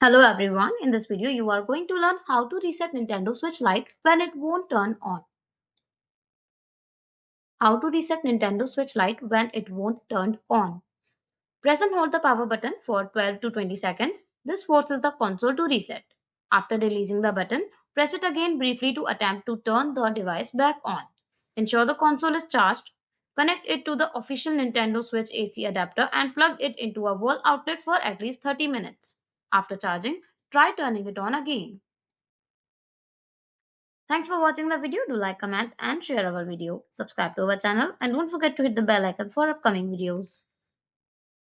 Hello everyone, in this video you are going to learn how to reset Nintendo Switch Lite when it won't turn on. How to reset Nintendo Switch Lite when it won't turn on. Press and hold the power button for 12 to 20 seconds. This forces the console to reset. After releasing the button, press it again briefly to attempt to turn the device back on. Ensure the console is charged. Connect it to the official Nintendo Switch AC adapter and plug it into a wall outlet for at least 30 minutes. After charging, try turning it on again. Thanks for watching the video. Do like, comment and share our video. Subscribe to our channel and don't forget to hit the bell icon for upcoming videos.